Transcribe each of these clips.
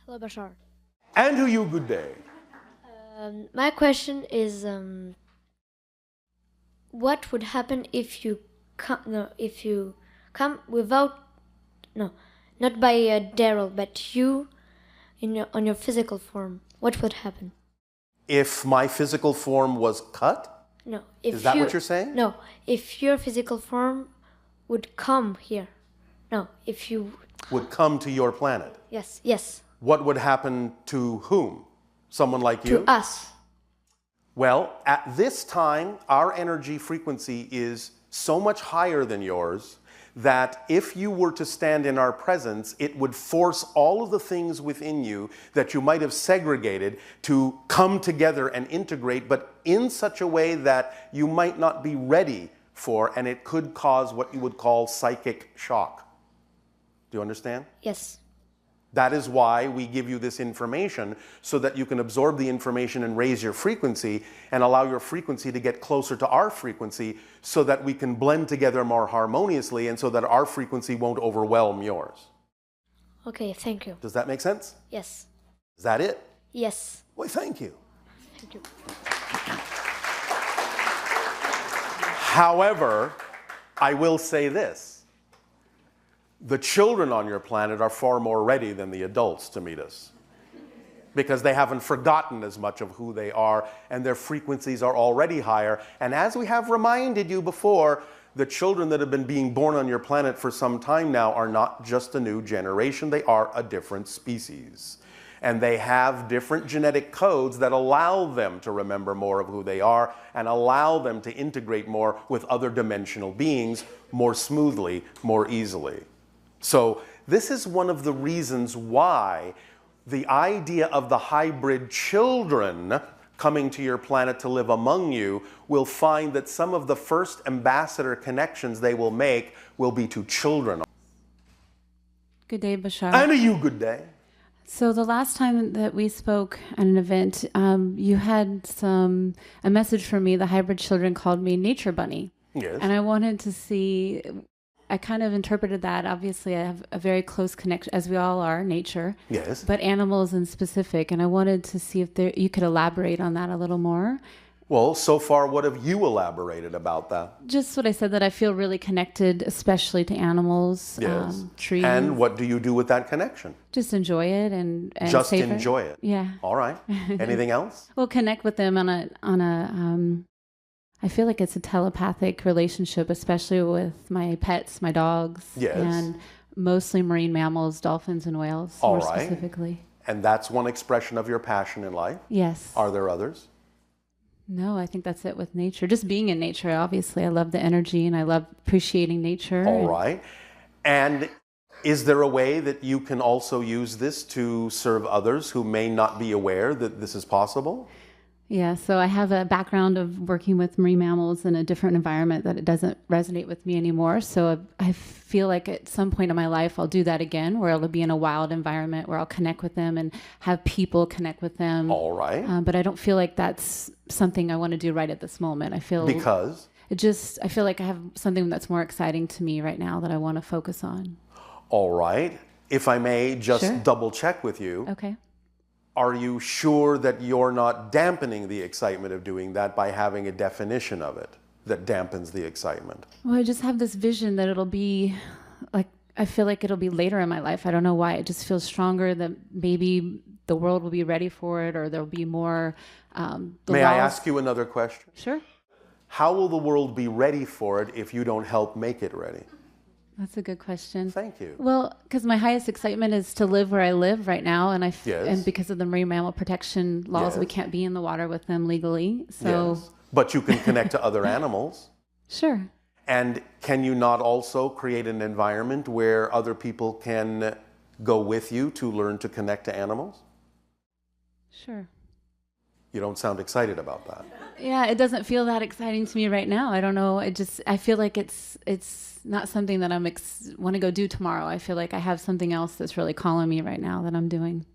Hello, Bashar. And to you, good day. My question is, what would happen if you come without, no, not by Daryl, but you on your physical form? What would happen? If my physical form was cut? No. If Is that what you're saying? No. If your physical form would come here. No. If you would come to your planet? Yes. Yes. What would happen to whom? Someone like you? To us. Well, at this time, our energy frequency is so much higher than yours that if you were to stand in our presence, it would force all of the things within you that you might have segregated to come together and integrate, but in such a way that you might not be ready for, and it could cause what you would call psychic shock. Do you understand? Yes. That is why we give you this information, so that you can absorb the information and raise your frequency and allow your frequency to get closer to our frequency, so that we can blend together more harmoniously and so that our frequency won't overwhelm yours. Okay, thank you. Does that make sense? Yes. Is that it? Yes. Well, thank you. Thank you. However, I will say this. The children on your planet are far more ready than the adults to meet us, because they haven't forgotten as much of who they are, and their frequencies are already higher. And as we have reminded you before, the children that have been being born on your planet for some time now are not just a new generation, they are a different species. And they have different genetic codes that allow them to remember more of who they are and allow them to integrate more with other dimensional beings more smoothly, more easily. So this is one of the reasons why the idea of the hybrid children coming to your planet to live among you will find that some of the first ambassador connections they will make will be to children. Good day, Bashar. And to you, good day. So the last time that we spoke at an event, you had a message for me. The hybrid children called me Nature Bunny. Yes. And I wanted to see, I kind of interpreted that. Obviously, I have a very close connection, as we all are, nature. Yes. But animals in specific. And I wanted to see if you could elaborate on that a little more. Well, so far, what have you elaborated about that? Just what I said, that I feel really connected, especially to animals, Yes. trees. And what do you do with that connection? Just enjoy it and just savor enjoy it. Yeah. All right. Anything else? Well, connect with them on a I feel like it's a telepathic relationship, especially with my pets, my dogs. Yes. And mostly marine mammals, dolphins and whales, All more right. specifically. And that's one expression of your passion in life? Yes. Are there others? No, I think that's it with nature. Just being in nature, obviously. I love the energy and I love appreciating nature. All right. And is there a way that you can also use this to serve others who may not be aware that this is possible? Yeah, so I have a background of working with marine mammals in a different environment that it doesn't resonate with me anymore. So I feel like at some point in my life, I'll do that again, where I'll be in a wild environment where I'll connect with them and have people connect with them. All right. But I don't feel like that's something I want to do right at this moment. I feel because I feel like I have something that's more exciting to me right now that I want to focus on. All right. If I may just Sure. double check with you. Okay. Are you sure that you're not dampening the excitement of doing that by having a definition of it that dampens the excitement? Well, I just have this vision that it'll be like, I feel like it'll be later in my life. I don't know why. It just feels stronger that maybe the world will be ready for it, or there'll be more. May I ask you another question? Sure. How will the world be ready for it if you don't help make it ready? That's a good question. Thank you. Well, because my highest excitement is to live where I live right now, and Yes. and because of the marine mammal protection laws, we Yes. can't be in the water with them legally. So Yes. But you can connect to other animals. Sure. And can you not also create an environment where other people can go with you to learn to connect to animals? Sure. You don't sound excited about that. Yeah, it doesn't feel that exciting to me right now. I don't know. I feel like it's not something that want to go do tomorrow. I feel like I have something else that's really calling me right now that I'm doing.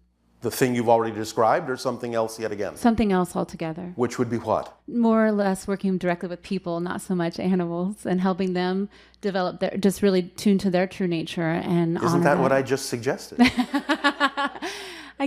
The thing you've already described, or something else yet again? Something else altogether. Which would be what? More or less working directly with people, not so much animals, and helping them develop just really tune to their true nature and Isn't that what I just suggested? I I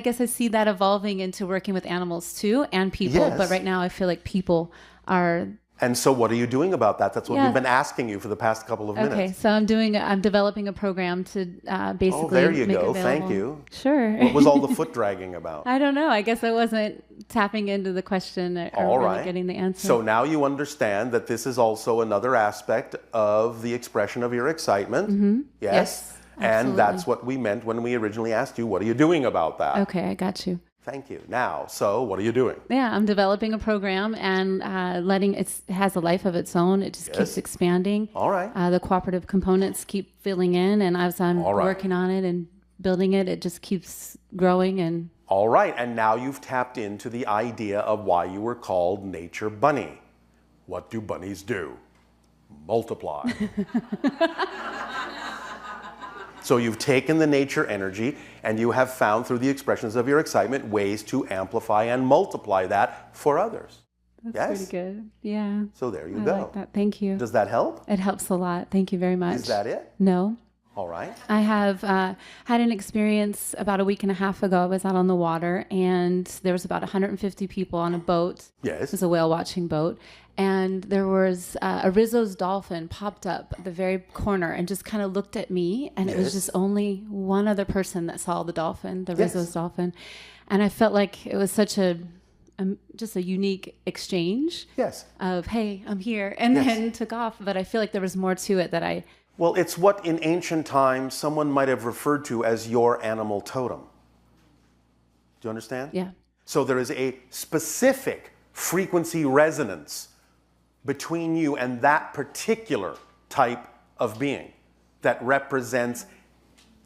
guess I see that evolving into working with animals too and people. Yes. But right now I feel like people are. And so what are you doing about that? That's what we've been asking you for the past couple of minutes. Okay, so I'm developing a program to basically Oh, there you make go. available. Thank you. Sure. What was all the foot dragging about? I don't know. I guess I wasn't tapping into the question or All really right. getting the answer. So now you understand that this is also another aspect of the expression of your excitement. Mm-hmm. Yes. And absolutely. that's what we meant when we originally asked you, what are you doing about that? Okay, I got you. Thank you. Now, so what are you doing? Yeah, I'm developing a program and letting it has a life of its own. It just keeps expanding. All right. The cooperative components keep filling in, and as I'm All right. working on it and building it, it just keeps growing. And All right. And now you've tapped into the idea of why you were called Nature Bunny. What do bunnies do? Multiply. So you've taken the nature energy and you have found through the expressions of your excitement ways to amplify and multiply that for others. that's Yes? pretty good. Yeah. So there you I go. like that. Thank you. Does that help? It helps a lot. Thank you very much. Is that it? No. All right. I have had an experience about a week and a half ago. I was out on the water, and there was about 150 people on a boat. Yes. It was a whale watching boat. And there was a Rizzo's dolphin popped up at the very corner and just kind of looked at me. And it was Yes. just only one other person that saw the dolphin, the Yes. Rizzo's dolphin. And I felt like it was such just a unique exchange Yes. of, hey, I'm here, and Yes. then took off. But I feel like there was more to it that I... Well, it's what in ancient times someone might have referred to as your animal totem. Do you understand? Yeah. So there is a specific frequency resonance between you and that particular type of being that represents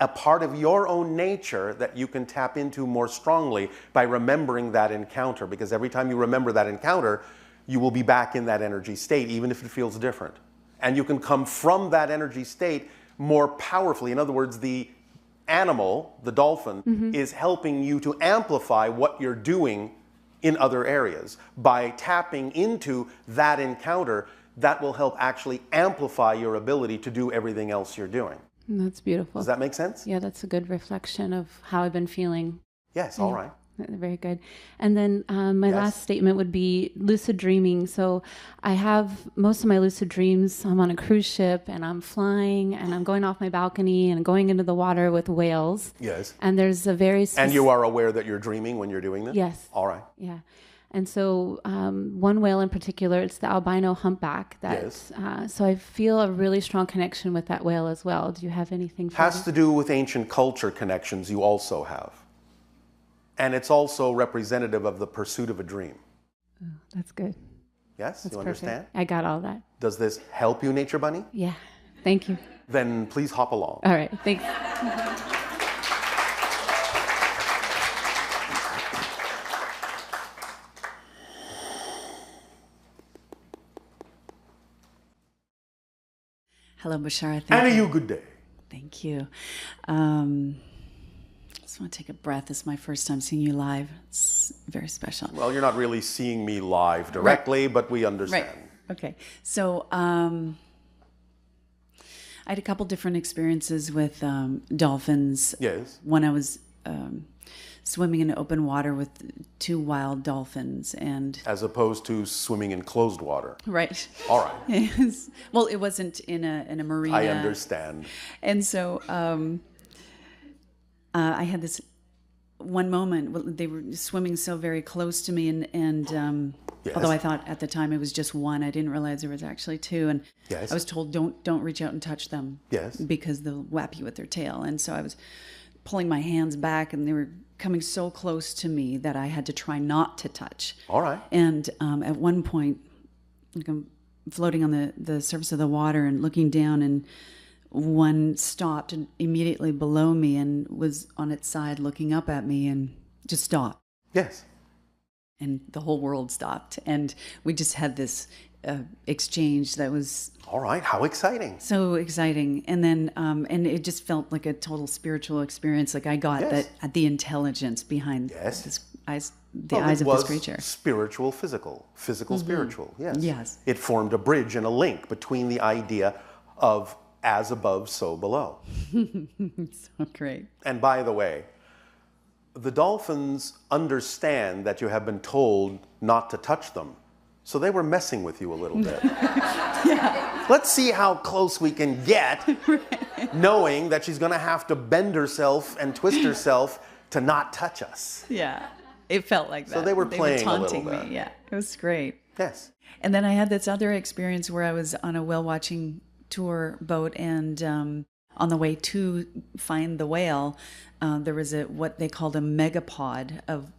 a part of your own nature that you can tap into more strongly by remembering that encounter. Because every time you remember that encounter, you will be back in that energy state, even if it feels different. And you can come from that energy state more powerfully. In other words, the animal, the dolphin, is helping you to amplify what you're doing in other areas. By tapping into that encounter, that will help actually amplify your ability to do everything else you're doing. That's beautiful. Does that make sense? Yeah, that's a good reflection of how I've been feeling. Yes, all right. Very good. And then my Yes. last statement would be lucid dreaming. So I have most of my lucid dreams. I'm on a cruise ship and I'm flying and I'm going off my balcony and going into the water with whales. Yes. And there's a very And you are aware that you're dreaming when you're doing this? Yes. All right. Yeah. And so one whale in particular, it's the albino humpback. Yes. So I feel a really strong connection with that whale as well. Do you have anything further? Has to do with ancient culture connections you also have. And it's also representative of the pursuit of a dream. Oh, that's good. Yes? That's You perfect. understand? I got all that. Does this help you, Nature Bunny? Yeah. Thank you. Then please hop along. All right. Thanks. Hello, Bashar. And you good day. Thank you. Just want to take a breath. It's my first time seeing you live. It's very special. Well, you're not really seeing me live directly, but we understand. Right. Okay. So I had a couple different experiences with dolphins. Yes. When I was swimming in open water with two wild dolphins, and As opposed to swimming in closed water. right. All right. Yes. Well, it wasn't in a marina. I understand. And so I had this one moment. Well, they were swimming so very close to me, and Yes. although I thought at the time it was just one, I didn't realize there was actually two. And Yes. I was told don't reach out and touch them. Yes. Because they'll whap you with their tail. And so I was pulling my hands back, and they were coming so close to me that I had to try not to touch. All right. And at one point, like I'm floating on the surface of the water and looking down, and one stopped immediately below me and was on its side looking up at me and just stopped. Yes. And the whole world stopped. And we just had this exchange that was All right. How exciting. so exciting. And then, and it just felt like a total spiritual experience. Like I got Yes. the intelligence behind Yes. this eyes of It this was creature. spiritual, physical, spiritual. Yes. Yes. It formed a bridge and a link between the idea of as above, so below. So great. And by the way, The dolphins understand that you have been told not to touch them. So they were messing with you a little bit. Yeah. Let's see how close we can get, knowing that she's going to have to bend herself and twist herself to not touch us. Yeah. It felt like that. So they were playing a little taunting bit. me. Yeah. It was great. Yes. And then I had this other experience where I was on a whale watching tour boat, and on the way to find the whale, there was what they called a megapod of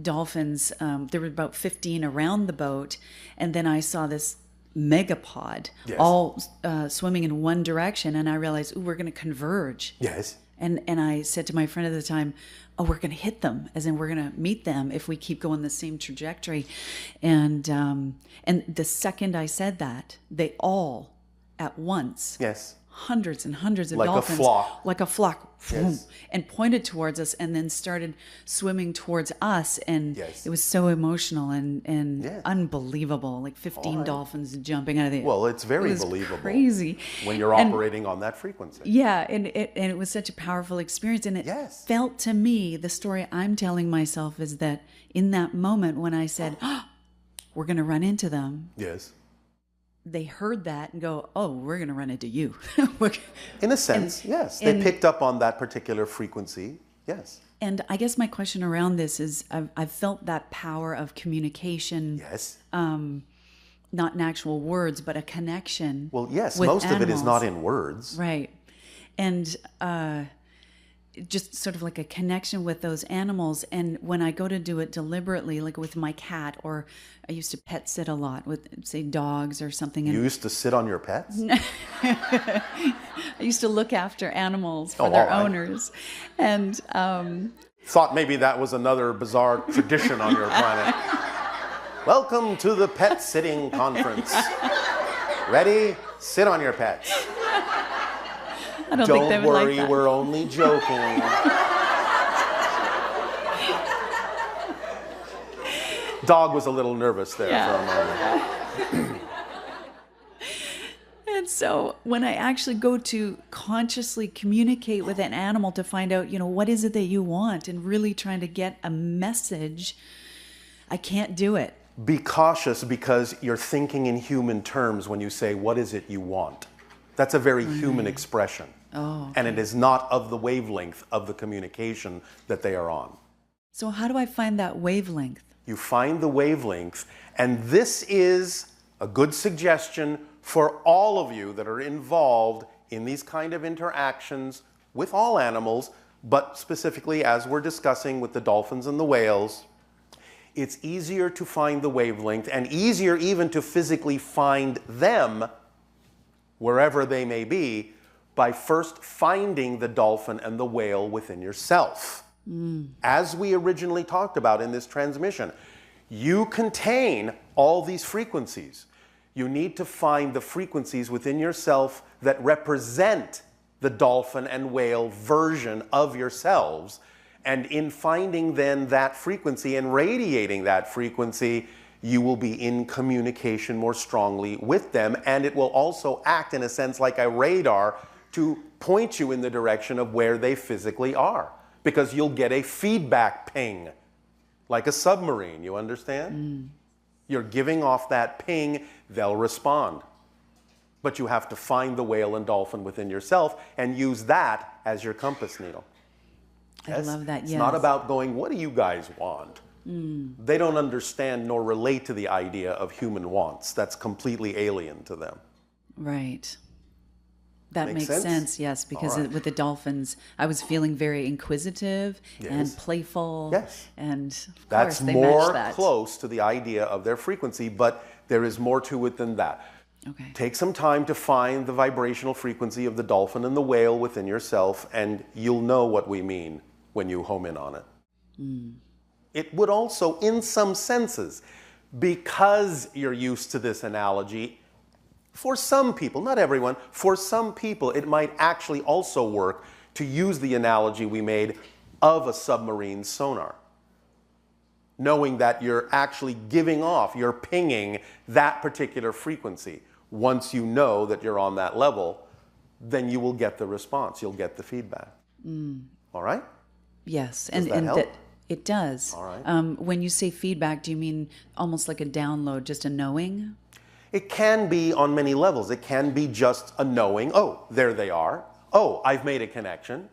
dolphins. There were about 15 around the boat, and then I saw this megapod all swimming in one direction, and I realized, ooh, we're going to converge. Yes. And I said to my friend at the time, oh, we're going to hit them, as in we're going to meet them if we keep going the same trajectory. And the second I said that, they all at once, Yes. hundreds and hundreds of Like a dolphins, flock. like a flock, Yes. and pointed towards us, and then started swimming towards us. And Yes. it was so emotional and Yes. unbelievable, like 15 dolphins jumping out of the. Well, it's very it was believable. Crazy When you're operating on that frequency. Yeah, and it was such a powerful experience, and it Yes. felt to me, the story I'm telling myself is that in that moment when I said, oh, we're going to run into them, Yes. they heard that and go, oh, we're going to run into you. In a sense, yes. They picked up on that particular frequency. Yes. And I guess my question around this is, I've felt that power of communication, Yes. not in actual words, but a connection. Well, yes, with most of it is animals. not in words. Right. And just sort of like a connection with those animals. And when I go to do it deliberately, like with my cat, or I used to pet sit a lot with, say, dogs or something. And You used to sit on your pets? I used to look after animals for their all right. owners. And Thought maybe that was another bizarre tradition on your planet. Welcome to the pet sitting conference. Ready? Sit on your pets. I don't think they Don't would worry, like that. we're only joking. Dog was a little nervous there for a moment. And so when I actually go to consciously communicate with an animal to find out, what is it that you want, and really trying to get a message, I can't do it. Be cautious, because you're thinking in human terms when you say, what is it you want? That's a very human expression. Oh, okay. And it is not of the wavelength of the communication that they are on. So how do I find that wavelength? You find the wavelength, and this is a good suggestion for all of you that are involved in these kind of interactions with all animals, but specifically as we're discussing with the dolphins and the whales. It's easier to find the wavelength, and easier even to physically find them wherever they may be, by first finding the dolphin and the whale within yourself. As we originally talked about in this transmission, you contain all these frequencies. You need to find the frequencies within yourself that represent the dolphin and whale version of yourselves. And in finding then that frequency and radiating that frequency, you will be in communication more strongly with them, and it will also act in a sense like a radar to point you in the direction of where they physically are, because you'll get a feedback ping, like a submarine, you understand? You're giving off that ping, they'll respond. But you have to find the whale and dolphin within yourself and use that as your compass needle. I love that, It's yes. not about going, what do you guys want? They don't understand nor relate to the idea of human wants. That's completely alien to them. Right. That Make makes sense? sense, yes, because All right. with the dolphins, I was feeling very inquisitive and Yes. playful. Yes. And of That's course, they more match that. close to the idea of their frequency, but there is more to it than that. Okay. Take some time to find the vibrational frequency of the dolphin and the whale within yourself, and you'll know what we mean when you home in on it. It would also, in some senses, because you're used to this analogy, for some people, not everyone, for some people it might actually also work to use the analogy we made of a submarine sonar. Knowing that you're actually giving off, you're pinging that particular frequency. Once you know that you're on that level, then you will get the response, you'll get the feedback. All right? Yes, Does that help? It does. All right. When you say feedback, do you mean almost like a download, just a knowing? It can be on many levels. It can be just a knowing, oh, there they are. Oh, I've made a connection.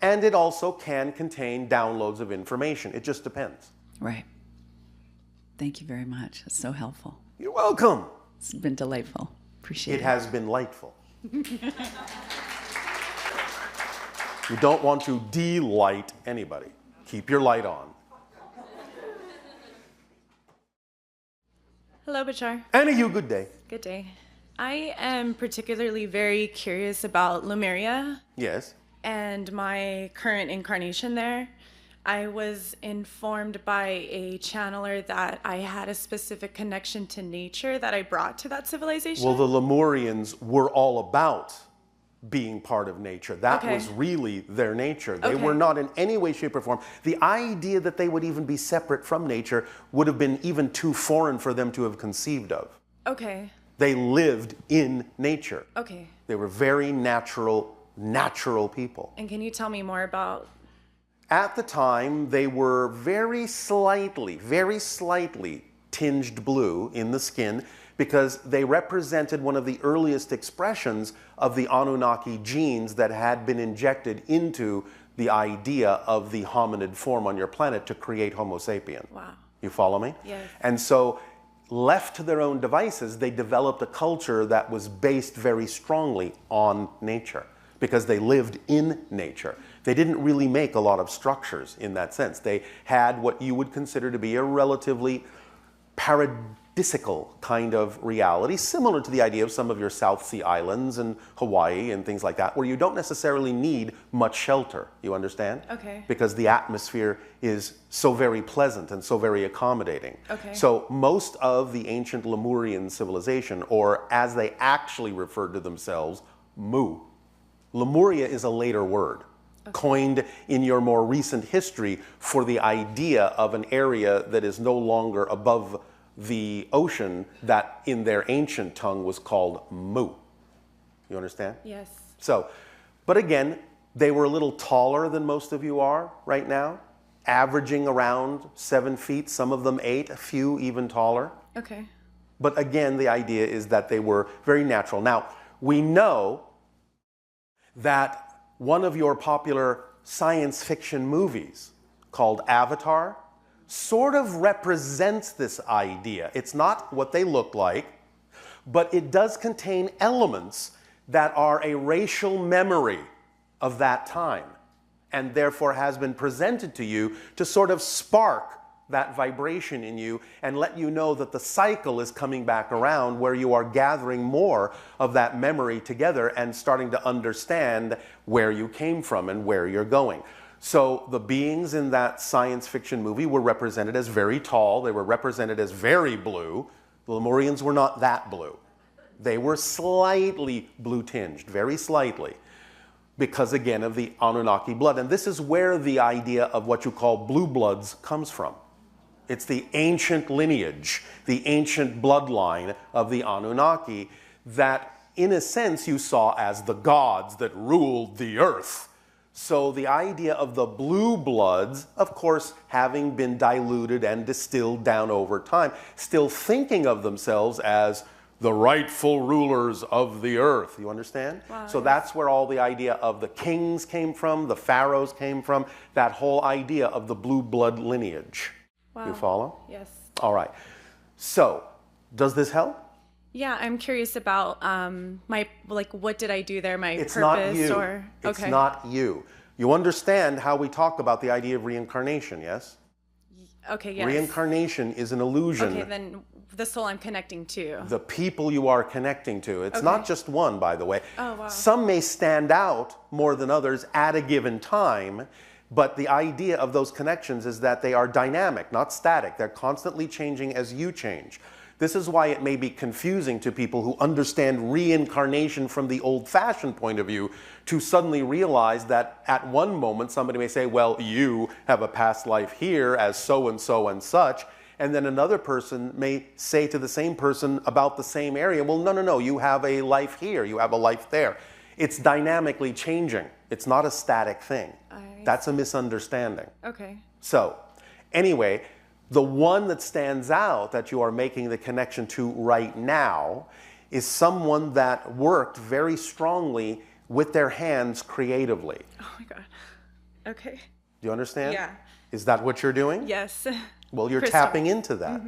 And it also can contain downloads of information. It just depends. Right. Thank you very much. It's so helpful. You're welcome. It's been delightful. Appreciate it. It has been lightful. You don't want to delight anybody. Keep your light on. Hello, Bashar. Anna, you good day. Good day. I am particularly very curious about Lemuria Yes. and my current incarnation there. I was informed by a channeler that I had a specific connection to nature that I brought to that civilization. Well, the Lemurians were all about being part of nature. That Okay. was really their nature. They Okay. were not in any way, shape, or form. The idea that they would even be separate from nature would have been even too foreign for them to have conceived of. Okay. They lived in nature. Okay. They were very natural people. And can you tell me more about... At the time, they were very slightly tinged blue in the skin because they represented one of the earliest expressions of the Anunnaki genes that had been injected into the idea of the hominid form on your planet to create Homo sapien. Wow. You follow me? Yes. And so, left to their own devices, they developed a culture that was based very strongly on nature because they lived in nature. They didn't really make a lot of structures in that sense. They had what you would consider to be a relatively paradisical kind of reality, similar to the idea of some of your South Sea islands and Hawaii and things like that, where you don't necessarily need much shelter. You understand? Okay. Because the atmosphere is so very pleasant and so very accommodating. Okay. So most of the ancient Lemurian civilization, or as they actually referred to themselves, Mu. Lemuria is a later word, coined in your more recent history for the idea of an area that is no longer above the ocean that in their ancient tongue was called Mu. You understand? Yes. So, but again, they were a little taller than most of you are right now, averaging around 7 feet, some of them 8, a few even taller. Okay. But again, the idea is that they were very natural. Now, we know that one of your popular science fiction movies called Avatar sort of represents this idea. It's not what they look like, but it does contain elements that are a racial memory of that time, and therefore has been presented to you to sort of spark that vibration in you and let you know that the cycle is coming back around where you are gathering more of that memory together and starting to understand where you came from and where you're going. So the beings in that science fiction movie were represented as very tall. They were represented as very blue. The Lemurians were not that blue. They were slightly blue tinged, very slightly, because again of the Anunnaki blood. And this is where the idea of what you call blue bloods comes from. It's the ancient lineage, the ancient bloodline of the Anunnaki that, in a sense, you saw as the gods that ruled the earth. So the idea of the blue bloods, of course, having been diluted and distilled down over time, still thinking of themselves as the rightful rulers of the earth. You understand? Wow. So that's where all the idea of the kings came from, the pharaohs came from, that whole idea of the blue blood lineage. Wow. You follow? Yes. All right. So, does this help? Yeah, I'm curious about what did I do there? My It's purpose not you. or It's okay. not you. You understand how we talk about the idea of reincarnation, yes? Okay, yes. Reincarnation is an illusion. Okay, then the soul I'm connecting to. The people you are connecting to. It's Okay. not just one, by the way. Oh, wow. Some may stand out more than others at a given time, but the idea of those connections is that they are dynamic, not static. They're constantly changing as you change. This is why it may be confusing to people who understand reincarnation from the old-fashioned point of view to suddenly realize that at one moment somebody may say, well, you have a past life here as so and such, and then another person may say to the same person about the same area, well, no, you have a life here, you have a life there. It's dynamically changing. It's not a static thing. That's a misunderstanding. Okay. So, anyway, the one that stands out that you are making the connection to right now is someone that worked very strongly with their hands creatively. Oh my God. Okay. Do you understand? Yeah. Is that what you're doing? Yes. Well, you're Crystal. tapping into that.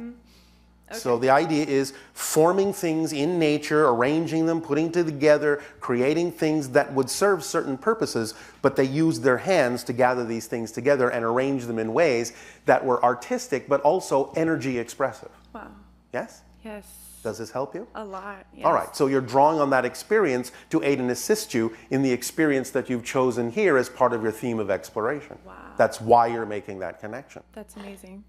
So the idea is forming things in nature, arranging them, putting them together, creating things that would serve certain purposes, but they used their hands to gather these things together and arrange them in ways that were artistic, but also energy expressive. Wow. Yes? Yes. Does this help you? A lot. Yes. All right, so you're drawing on that experience to aid and assist you in the experience that you've chosen here as part of your theme of exploration. Wow. That's why you're making that connection. That's amazing.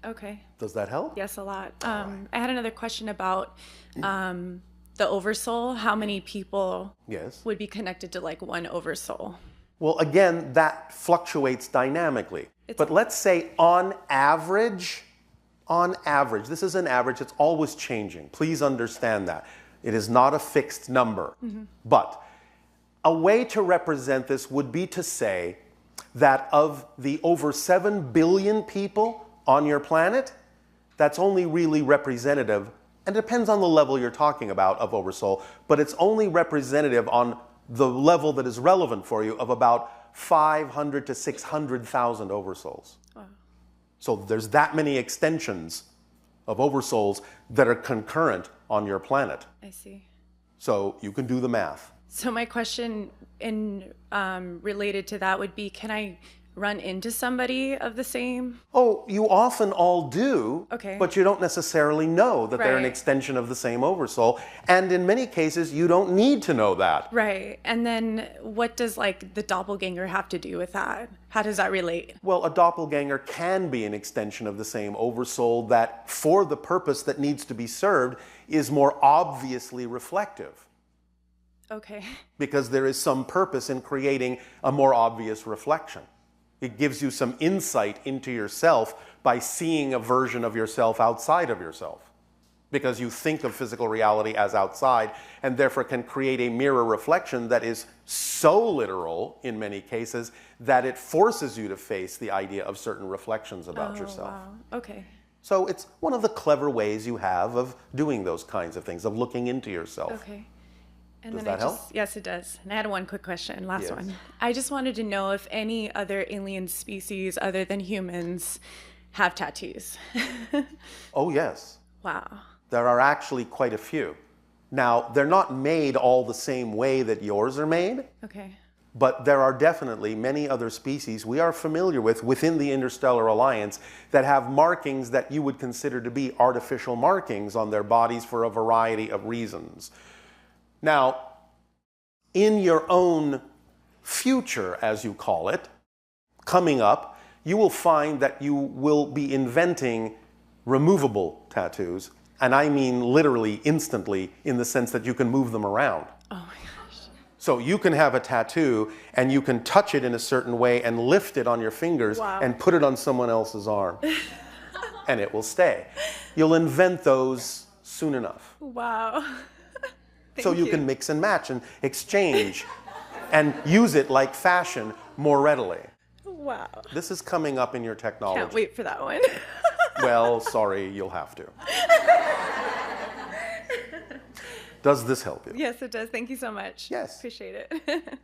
Okay. Does that help? Yes, a lot. I had another question about the oversoul. How many people Yes. would be connected to like one oversoul? Well, again, that fluctuates dynamically. But let's say on average, this is an average, it's always changing. Please understand that. It is not a fixed number. But a way to represent this would be to say that of the over 7 billion people on your planet, that's only really representative, and it depends on the level you're talking about of oversoul, but it's only representative on the level that is relevant for you of about 500 to 600,000 oversouls. Wow. So there's that many extensions of oversouls that are concurrent on your planet. I see. So you can do the math. So my question in related to that would be, can I run into somebody of the same? Oh, you often all do, Okay. but you don't necessarily know that they're an Right. extension of the same oversoul. And in many cases, you don't need to know that. Right. And then what does like the doppelganger have to do with that? How does that relate? Well, a doppelganger can be an extension of the same oversoul that, for the purpose that needs to be served, is more obviously reflective. Okay. Because there is some purpose in creating a more obvious reflection. It gives you some insight into yourself by seeing a version of yourself outside of yourself. Because you think of physical reality as outside, and therefore can create a mirror reflection that is so literal, in many cases, that it forces you to face the idea of certain reflections about yourself. Wow. Okay. So it's one of the clever ways you have of doing those kinds of things, of looking into yourself. Okay. And Does then that help? Yes, it does. And I had one quick question, last Yes. one. I just wanted to know if any other alien species other than humans have tattoos. Oh, yes. Wow. There are actually quite a few. Now, they're not made all the same way that yours are made, Okay. but there are definitely many other species we are familiar with within the Interstellar Alliance that have markings that you would consider to be artificial markings on their bodies for a variety of reasons. Now, in your own future, as you call it, coming up, you will find that you will be inventing removable tattoos, and I mean literally instantly in the sense that you can move them around. Oh my gosh. So you can have a tattoo and you can touch it in a certain way and lift it on your fingers Wow. and put it on someone else's arm, and it will stay. You'll invent those soon enough. Wow. So you can mix and match and exchange and use it like fashion more readily. Wow. This is coming up in your technology. Can't wait for that one. Well, sorry, you'll have to. Does this help you? Yes, it does. Thank you so much. Yes. Appreciate it.